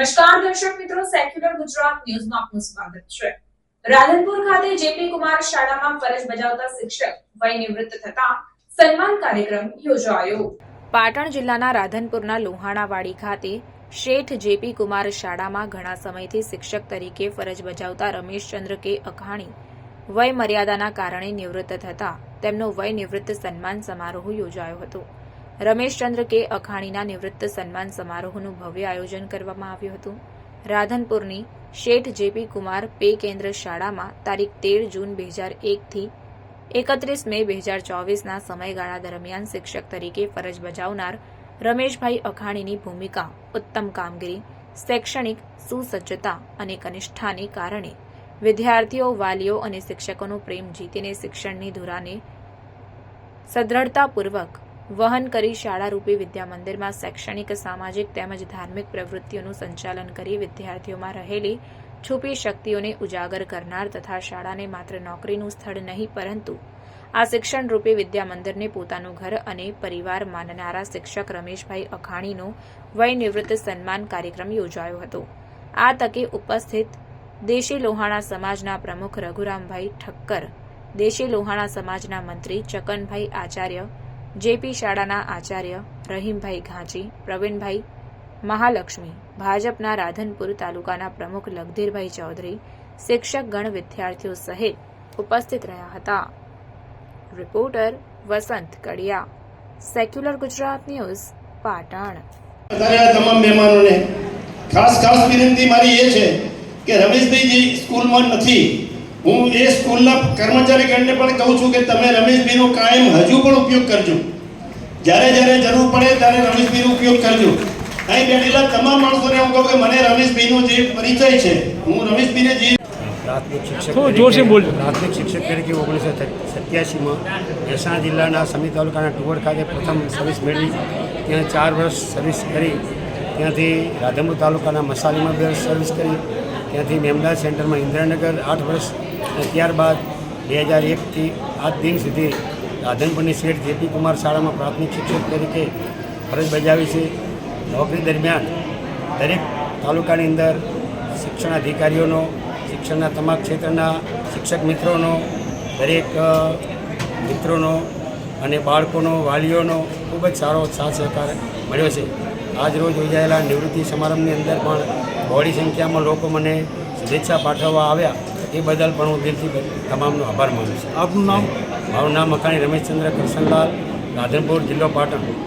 નમસ્કાર દર્શક મિત્રો, સેક્યુલર ગુજરાત ન્યૂઝમાં આપનું સ્વાગત છે। રાધનપુર ખાતે જેપી કુમાર શાળામાં ફરજ બજાવતા શિક્ષક વય નિવૃત્ત થતા સન્માન કાર્યક્રમ યોજાયો। પાટણ જિલ્લાના રાધનપુરના લોહાણાવાડી ખાતે શેઠ જેપી કુમાર શાળામાં ઘણા સમયથી શિક્ષક તરીકે ફરજ બજાવતા રમેશચંદ્ર કે અખાણી વય મર્યાદાના કારણે નિવૃત્ત થતા તેમનો વય નિવૃત્ત સન્માન સમારોહ યોજાયો હતો। રમેશચંદ્ર કે અખાણીના નિવૃત્ત સન્માન સમારોહનું ભવ્ય આયોજન કરવામાં આવ્યું હતું। રાધનપુરની શેઠ જેપી કુમાર પે કેન્દ્ર શાળામાં તારીખ 13 જૂન 2001 થી 31 મે 2024ના સમયગાળા દરમિયાન શિક્ષક તરીકે ફરજ બજાવનાર રમેશભાઈ અખાણીની ભૂમિકા, ઉત્તમ કામગીરી, શૈક્ષણિક સુસજ્જતા અને કનિષ્ઠાને કારણે વિદ્યાર્થીઓ, વાલીઓ અને શિક્ષકોનો પ્રેમ જીતીને શિક્ષણની ધુરાને સદ્ધરતાપૂર્વક વહન કરી શાળારૂપી વિદ્યામંદિરમાં શૈક્ષણિક, સામાજિક તેમજ ધાર્મિક પ્રવૃત્તિઓનું સંચાલન કરી વિદ્યાર્થીઓમાં રહેલી છુપી શક્તિઓને ઉજાગર કરનાર તથા શાળાને માત્ર નોકરીનું સ્થળ નહીં પરંતુ આ શિક્ષણરૂપી વિદ્યામંદિરને પોતાનું ઘર અને પરિવાર માનનારા શિક્ષક રમેશભાઈ અખાણીનો વય નિવૃત્ત સન્માન કાર્યક્રમ યોજાયો હતો। આ તકે ઉપસ્થિત દેશી લોહાણા સમાજના પ્રમુખ રઘુરામભાઈ ઠક્કર, દેશી લોહાણા સમાજના મંત્રી ચકનભાઈ આચાર્ય, જેપી શાળાના આચાર્ય રહીમભાઈ ઘાંચી, પ્રવીણભાઈ મહાલક્ષ્મી, ભાજપના રાધનપુર તાલુકાના પ્રમુખ લગધીરભાઈ ચૌધરી, શિક્ષકગણ, વિદ્યાર્થીઓ સહિત ઉપસ્થિત રહ્યા હતા। રિપોર્ટર વસંત કડિયા, સેક્યુલર ગુજરાત ન્યૂઝ, પાટણ। તમામ મહેમાનોને ખાસ વિનંતી મારી એ છે કે રમેશભાઈ જે સ્કૂલમાં નથી, હું એ સ્કૂલના કર્મચારીગણને પણ કહું છું કે તમે રમેશભાઈનો કાયમ હજુ પણ ઉપયોગ કરજો। જ્યારે જરૂર પડે ત્યારે રમેશભાઈનો ઉપયોગ કરજો। અહીં બેઠેલા તમામ માણસોને હું કહું કે મને રમેશભાઈનો જે પરિચય છે, હું રમેશભાઈને જે પ્રાથમિક શિક્ષક તરીકે 1987માં મહેસાણા જિલ્લાના સમી તાલુકાના ટુવડ ખાતે પ્રથમ સર્વિસ મેળવી, ત્યાં 4 વર્ષ સર્વિસ કરી, ત્યાંથી રાધનપુર તાલુકાના મસાલીમાં 2 વર્ષ સર્વિસ કરી, ત્યાંથી મેમદાર સેન્ટરમાં ઇન્દ્રનગર 8 વર્ષ, અને ત્યારબાદ 2001થી આજ દિન સુધી રાધનપુરની શેઠ જેપી કુમાર શાળામાં પ્રાથમિક શિક્ષક તરીકે ફરજ બજાવી છે। નોકરી દરમિયાન દરેક તાલુકાની અંદર શિક્ષણ અધિકારીઓનો, શિક્ષણના તમામ ક્ષેત્રના શિક્ષક મિત્રોનો, દરેક મિત્રોનો અને બાળકોનો, વાલીઓનો ખૂબ જ સારો સાથ સહકાર મળ્યો છે। આજ રોજ યોજાયેલા નિવૃત્તિ સમારંભની અંદર પણ બહોળી સંખ્યામાં લોકો મને શુભેચ્છા પાઠવવા આવ્યા, એ બદલ પણ હું દિલથી તમામનો આભાર માનું છું। આપનું નામ? મારું નામ અખાણી રમેશચંદ્ર કરશનલાલ, રાધનપુર, જિલ્લો પાટણ।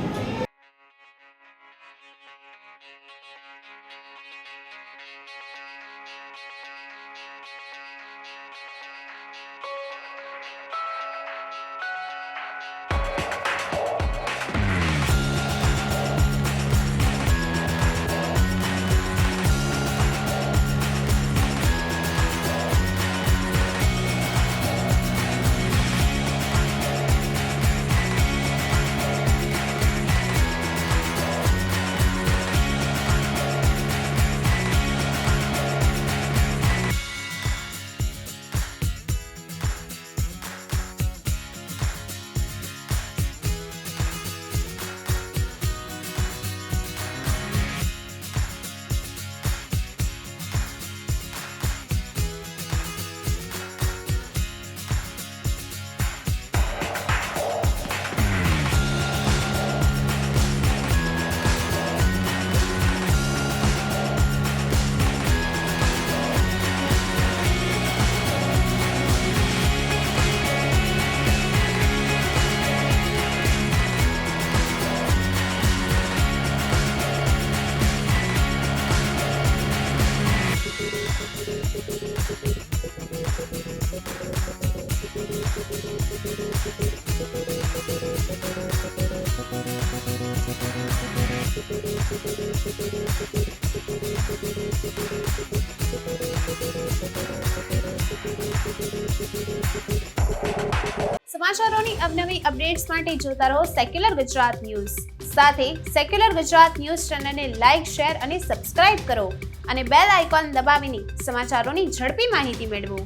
સમાચારોની અવનવી અપડેટ્સ માટે જોતા રહો સેક્યુલર ગુજરાત ન્યૂઝ। સાથે સેક્યુલર ગુજરાત ન્યૂઝ ચેનલને લાઇક, શેર અને સબસ્ક્રાઇબ કરો અને બેલ આઇકોન દબાવીને સમાચારોની ઝડપી માહિતી મેળવો।